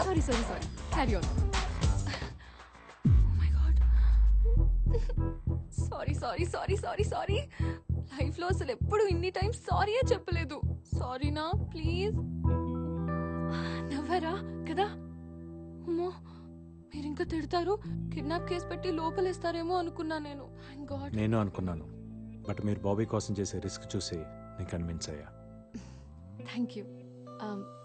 Sorry carry on. My God, sorry life లో అసలు ఎప్పుడు ఇన్ని టైం సారీయే చెప్పలేదు. సారీనా ప్లీజ్. నవ్వరా కదా? అమ్మో, మీరు ఇంకా తిడతారు, కిడ్నాప్ కేసు పెట్టి లోపలేస్తారేమో అనుకున్నా నేను. నేను అనుకున్నాను, బట్ మీరు బాబీ కోసం చేసే రిస్క్ చూసి నేను కన్విన్స్ అయ్యా. Thank you.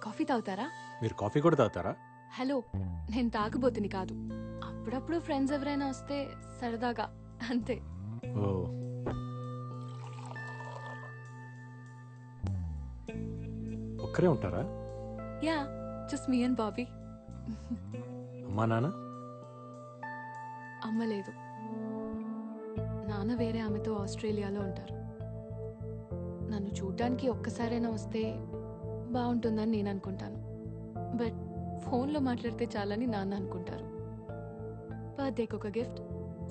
కాఫీ తాగుతారా? మీరు కాఫీ కూడా తాగుతారా? హలో, నేను తాగబోతుని కాదు, అప్పుడప్పుడు ఫ్రెండ్స్ ఎవరైనా వస్తే సరదాగా అంతే. ఓ, ఒక్కరే ఉంటారా? Yeah, just me and Bobby. అమ్మా నాన్న? అమ్మ లేదు, నాన్న వేరే ఆమెతో ఆస్ట్రేలియాలో ఉంటారు. నన్ను చూడ్డానికి ఒక్కసారైనా వస్తే బాగుంటుందని నేను అనుకుంటాను, బట్ ఫోన్లో మాట్లాడితే చాలని నాన్న అనుకుంటారు. బర్త్డేకి ఒక గిఫ్ట్,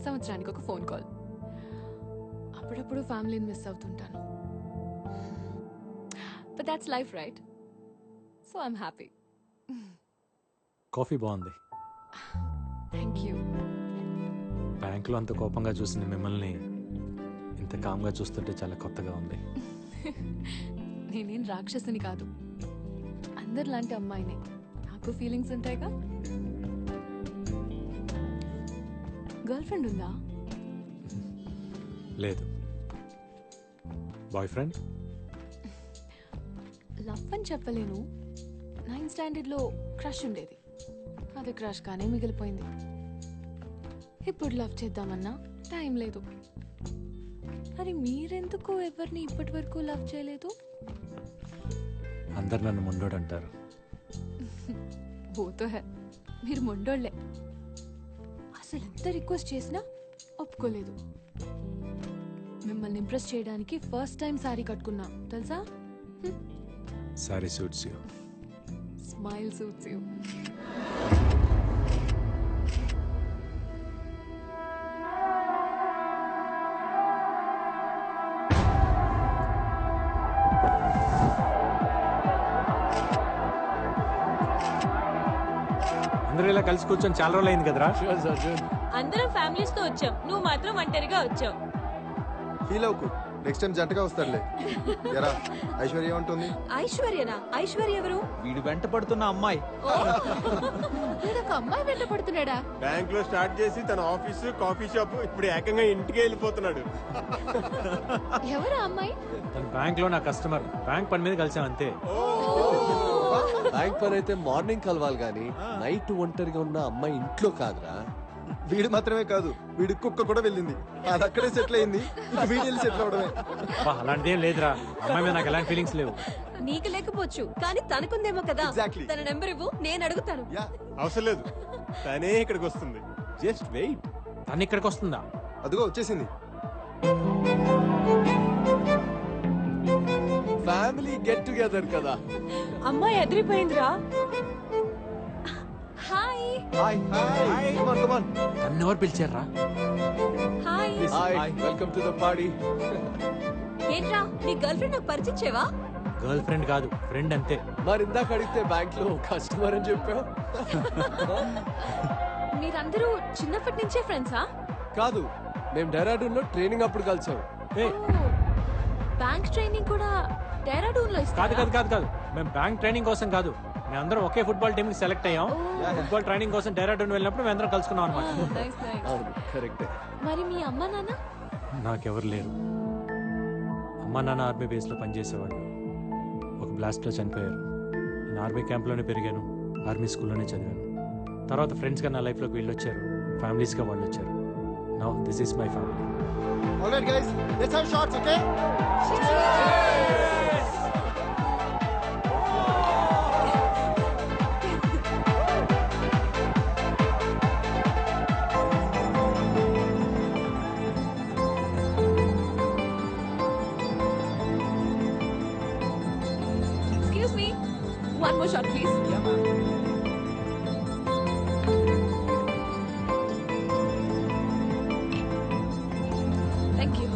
సంవత్సరానికి ఒక ఫోన్ కాల్. అప్పుడప్పుడు ఫ్యామిలీని మిస్ అవుతుంటాను. But that's life right, so I'm happy. Coffee బాగుంది. Thank you. బ్యాంకులో అంత కోపంగా చూసిన మిమ్మల్ని ఇంత కామ్గా చూస్తుంటే చాలా కొత్తగా ఉంది. నేనేం రాక్షసుని కాదు, అందరిలాంటి అమ్మాయినే. నాకు ఫీలింగ్స్ ఉంటాయిగా. గర్ల్ ఫ్రెండ్ ఉందా? లేదు. Boy friend? లవ్ అని చెప్పలేను, 9th స్టాండర్డ్లో క్రష్ ఉండేది, అది క్రష్ కానీ మిగిలిపోయింది. ఇప్పుడు లవ్ చేద్దామన్నా టైం లేదు. మరి మీరెందుకు ఎవరిని ఇప్పటి వరకు లవ్ చేయలేదు? అందరు నన్ను మొండోడు అంటారు. బోతో హే, మీరు మొండోళ్లే. అసలు ఎంత రిక్వెస్ట్ చేసినా ఒప్పుకోలేదు. మిమ్మల్ని ఇంప్రెస్ చేయడానికి ఫస్ట్ టైం సారీ కట్టుకున్నా తెలుసా? Sorry suits you. Smile suits you. అందరూ ఇలా కలిసి కూర్చొని చాలా రోజులు అయింది కదరా? అందరం ఫ్యామిలీస్ తో వచ్చాం, నువ్వు మాత్రం ఒంటరిగా వచ్చావు. ఫీల్ అవుకు, నెక్స్ట్ టైం జంటగా వస్తాడులే. ఎరా ఐశ్వర్య ఉంటుంది. ఐశ్వర్యనా? ఐశ్వర్య ఎవరు? వీడు వెంట పడుతున్న అమ్మాయి. అమ్మాయి వెంట పడుతున్నాడా? బ్యాంక్ లో స్టార్ట్ చేసి తన ఆఫీసు కాఫీ షాప్ ఇప్పుడు ఏకంగా ఇంటికి వెళ్ళిపోతున్నాడు. ఎవరు అమ్మాయి? తన బ్యాంక్ లో నా కస్టమర్, బ్యాంక్ పని మీద కలిసాం అంతే. బ్యాంక్ పని అయితే మార్నింగ్ కలవాలి గానీ నైట్ ఒంటరిగా ఉన్న అమ్మాయి ఇంట్లో కాదురా. వీడు మాత్రమే కాదు, వీడి కుక్క కూడా వెళ్ళింది, అది అక్కడే సెటిల్ అయింది. వీడియో సెటిల్ అవడమే. అలాంటిదేం లేదురా, అమ్మాయి మీద నాకు ఎలాంటి ఫీలింగ్స్ లేవు. నీకు లేకపోవచ్చు కానీ తనకుందేమో కదా. Exactly. తన నెంబర్ ఇవ్వు, నేను అడుగుతాను. అవసరం లేదు, తనే ఇక్కడికి వస్తుంది. Just wait. తను ఇక్కడికి వస్తుందా? అదిగో వచ్చేసింది. ఫ్యామిలీ గెట్ టుగెదర్ కదా. అమ్మాయి ఎదిరిపోయిందిరా. Hi hi hi, come on come on. తను ఎవరు పిలిచారా? Hi. Hi, welcome to the party. ఏంట్రా, నీ గర్ల్ ఫ్రెండ్ నాకు పరిచయం చేయవా? గర్ల్ ఫ్రెండ్ కాదు, ఫ్రెండ్ అంతే. మరి ఇందాక అడిగితే బ్యాంక్ లో కస్టమర్ అని చెప్పావు. మీరందరూ చిన్నప్పటి నుంచే ఫ్రెండ్సా? కాదు, మేము డెహ్రాడూన్ లో ట్రైనింగ్ అప్పుడు కలిసాం. బ్యాంక్ ట్రైనింగ్ కూడా డెహ్రాడూన్ లో కాదు ఇస్తారా? కాదు కాదు కాదు, మేము బ్యాంక్ ట్రైనింగ్ కోసం కాదు, మేమందరం ఒకే ఫుట్బాల్ టీమ్ కి సెలెక్ట్ అయ్యాం. ఫుట్బాల్ ట్రైనింగ్ కోసం డెహ్రాడూన్ వెళ్ళినప్పుడు మేమందరం కలుసుకున్నాం అనమాట. Nice, nice. అవును, కరెక్టే. మరి మీ అమ్మ నాన్న? నాకెవరు లేరు. అమ్మా నాన్న ఆర్మీ బేస్ లో పనిచేసేవాళ్ళు, ఒక బ్లాస్ట్ లో చనిపోయారు. నేను ఆర్మీ క్యాంప్లోనే పెరిగాను, ఆర్మీ స్కూల్లోనే చదివాను. తర్వాత ఫ్రెండ్స్గా నా లైఫ్లోకి వీళ్ళు వచ్చారు, ఫ్యామిలీస్గా వాళ్ళు వచ్చారు. Now this is my family. Alright guys, let's have shots, okay? Excuse me, one more shot please. Thank you.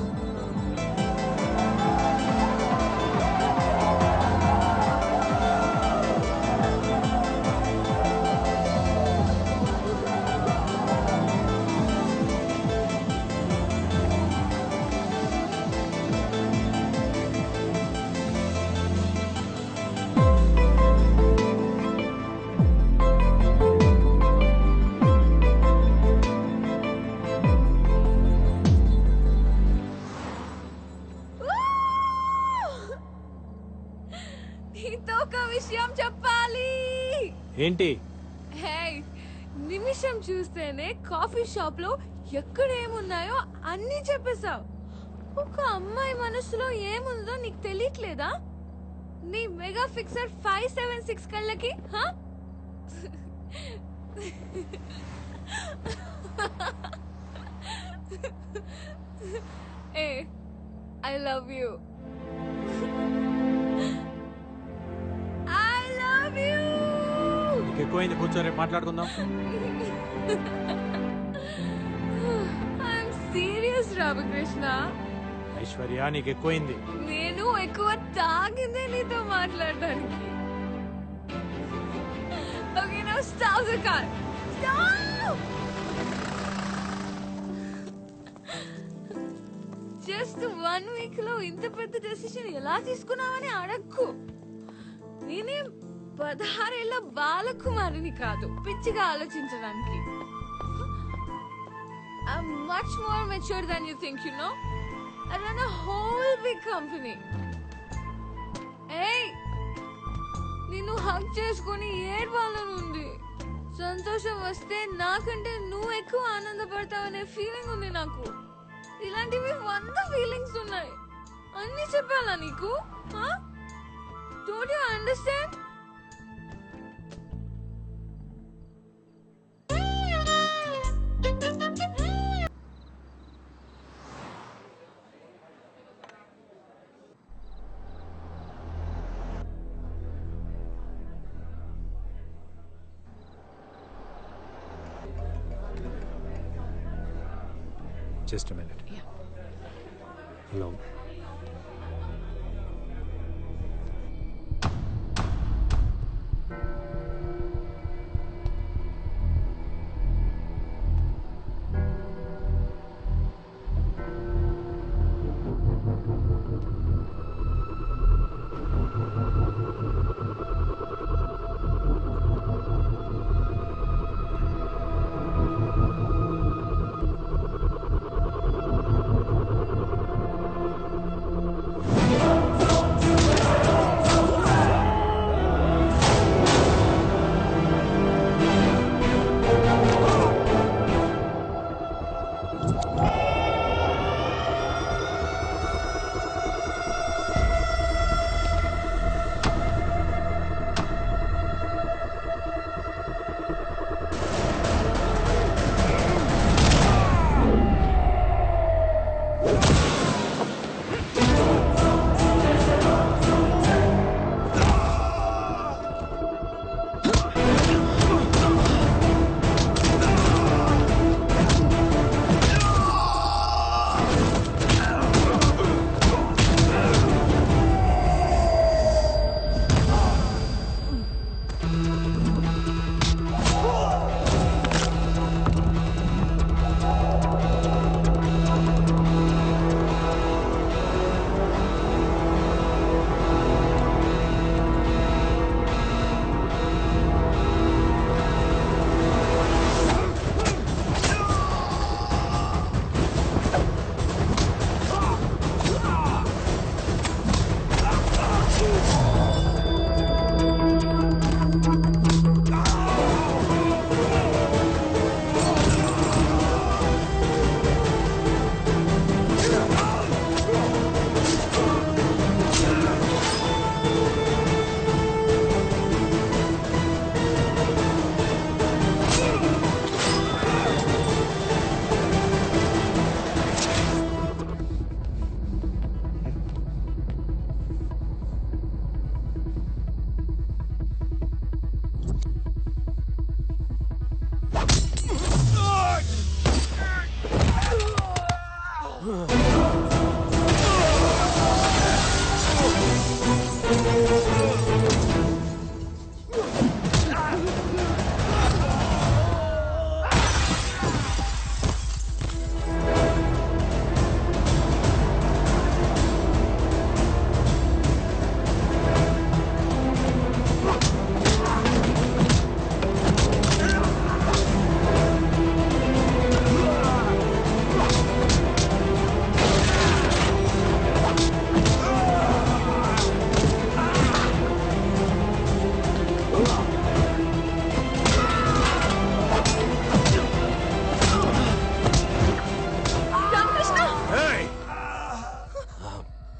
విషయం చెప్పాలి. ఏంటి? హే, నిమిషం చూస్తేనే కాఫీ షాప్ లో ఎక్కడ ఏమున్నాయో అన్నీ చెప్పేశావు. ఒక అమ్మాయి మనసులో ఏముందో నీకు తెలియట్లేదా? నీ మెగా ఫిక్సర్ 576 కళ్ళకి ఏ I love you. I love you. నీకు ఎక్కువైంది, కూర్చో, రేపు మాట్లాడుకుందాం. I'm serious Ramakrishna. ఐశ్వర్య, నీకు ఎక్కువైంది. నేను ఎక్కువ తాగిందే నీతో మాట్లాడడానికి. Okay, now stop the car. Stop. Just 1 week లో ఇంత పెద్ద డెసిషన్ ఎలా తీసుకున్నావని అడక్కు. నేనేం 16 ఏళ్ల బాలకుమారిని కాదు పిచ్చిగా ఆలోచించడానికి. I'm much more mature than you think, you know? I run a whole big company. Hey! నిన్ను హగ్ చేసుకొని ఏడ్వాలనుంది. సంతోషం వస్తే నాకంటే నువ్వు ఎక్కువ ఆనందపడతావనే ఫీలింగ్ ఉంది నాకు. ఇలాంటివి 100 ఫీలింగ్స్ ఉన్నాయి. అన్ని చెప్పాలా నీకు? Don't you understand? Just a minute. Yeah. Hello.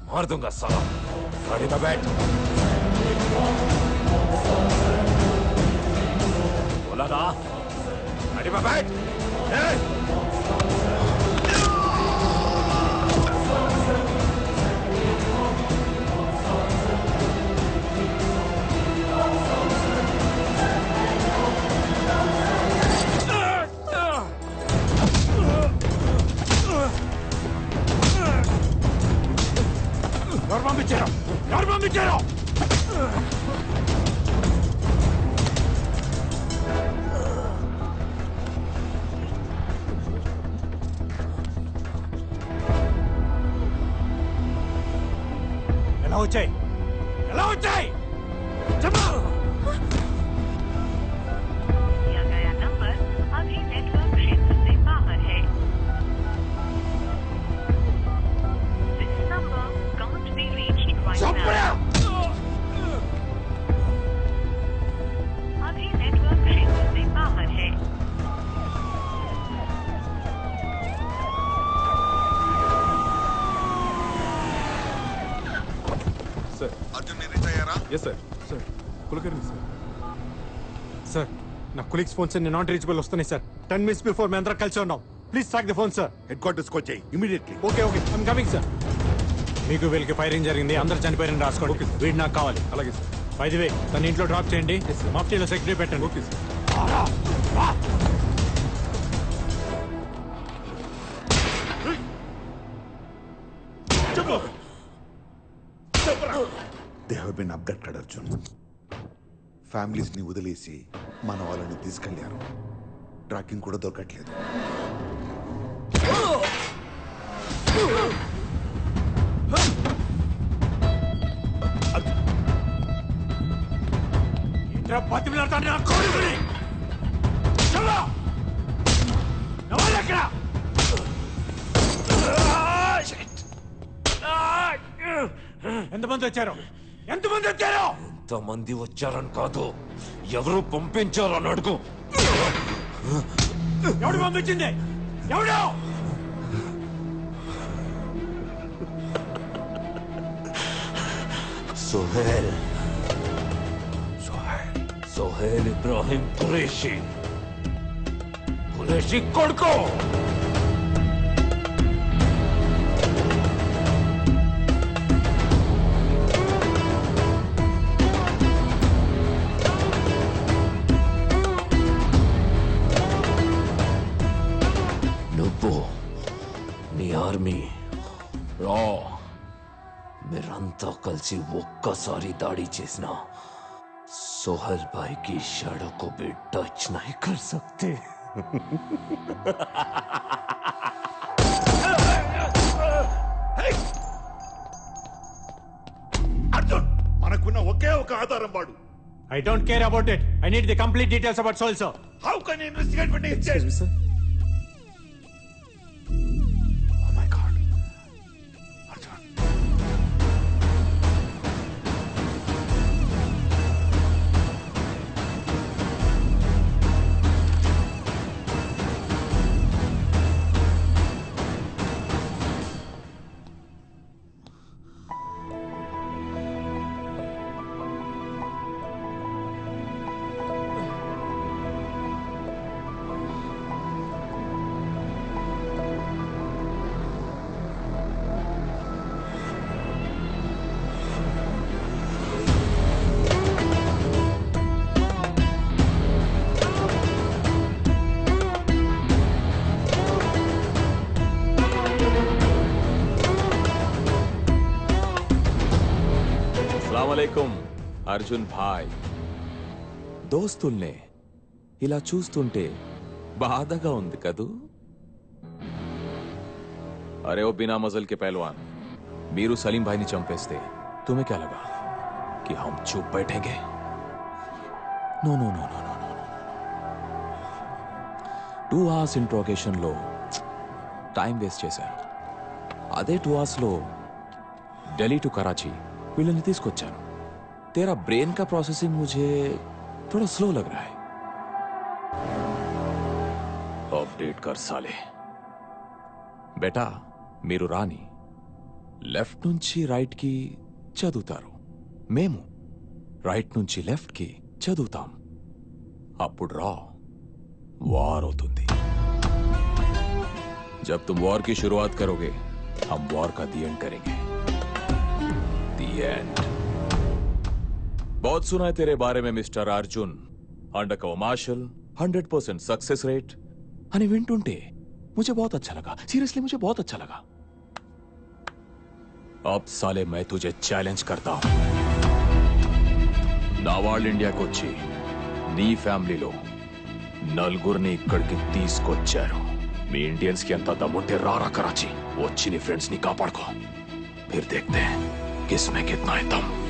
मार दूंगा साला। गाड़ी में बैठ। बोला ना, गाड़ी में बैठ। Armamentiero! ఎలా వచ్చాయి చెప్పు दिया गया नंबर अभी नेटवर्क क्षेत्र से बाहर है। This number can't be reached right now. अभी नेटवर्क क्षेत्र से बाहर है। సార్ అర్జున్ మీరు రీచ్ అయ్యారా? Yes sir. Sir Kulkarni sir. Sir నా కొలీగ్స్ ఫోన్స్ అన్ని నాట్ రీచబుల్ వస్తున్నాయి సార్. 10 minutes బిఫోర్ మేము అందరం కలిసి ఉన్నాం. Please track the phone sir. Headquarters కి వచ్చాయి immediately. Okay I'm coming sir. మీకు వీళ్ళకి ఫైరింగ్ జరిగింది, అందరు చనిపోయారని రాసుకోండి. Okay sir. వీడు నాకు కావాలి. అలాగే సార్. బై ది వే తన ఇంట్లో డ్రాప్ చేయండి. మాఫ్టీలో సెక్రటరీ పెట్టండి. Okay sir. They have been abducted Arjun. Families ని వదిలేసి మన వాళ్ళని తీసుకెళ్లారు. ట్రాకింగ్ కూడా దొరకట్లేదు. ఎంతమంది వచ్చారు? ఎంతమంది వచ్చారు? ఎంతమంది వచ్చారని కాదు, ఎవరు పంపించారని అడుగు. ఎవడు పంపించింది? ఎవడు? सोहेल सोहेल इब्राहिम कुरैशी కొడుకు. నువ్వు నీ ఆర్మీ రా మీరంతా కలిసి ఒక్కసారి దాడి చేసిన सोहेल भाई की शैडो को भी टच नहीं कर सकते. అర్జున్ మనకున్న ఒకే ఒక ఆధారం వాడు. I don't care about it. I need the complete details about Soul, sir. How can you investigate what he said? Sir. Oh my God. Arjun. అస్సలాముఅలైకుం Arjun భాయ్. దోస్తుల్నే ఇలా చూస్తుంటే బాధగా ఉంది కదూ. అరే ఓ బినా మజల్ కే పహల్వాన్, మీరు సలీం భాయ్ని చంపేస్తే తుమ్హే క్యా లగా कि हम चुप बैठेंगे? No no no no no no 2 hours interrogation లో టైం వేస్ట్ చేశారు. అదే 2 hours లో ఢిల్లీ టు కరాచీ వీళ్ళని తీసుకొచ్చాను. तेरा ब्रेन का प्रोसेसिंग मुझे थोड़ा स्लो लग रहा है। अपडेट कर साले। బేటా మీరు రాని లెఫ్ట్ నుంచి రైట్ కి చదువుతారు, మేము రైట్ నుంచి లెఫ్ట్ కి చదువుతాం. అప్పుడు రా వార్ అవుతుంది. जब तुम वॉर की शुरुआत करोगे हम वॉर का दी एंड करेंगे. The end. बहुत सुना है तेरे बारे में mister Arjun. Undercover marshal, 100% success rate. అని వింటుంటే मुझे बहुत अच्छा लगा. सीरियसली मुझे बहुत अच्छा लगा. अब साले मैं तुझे चैलेंज करता हूं. నా వాళ్ళు ఇండియాకి వచ్చి నీ ఫ్యామిలీలో నలుగురిని ఇక్కడికి తీసుకొచ్చారు. మీ ఇండియన్స్ కి అంత దమ్ముంటే రారా कराची వచ్చి నీ ఫ్రెండ్స్ ని కాపాడుకో. फिर देखते हैं किसमें कितना है दम.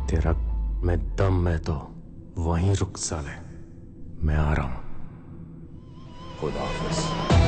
तेरा मैं दम में तो वहीं रुक साले, मैं आ रहा हूं. खुदा हाफिज.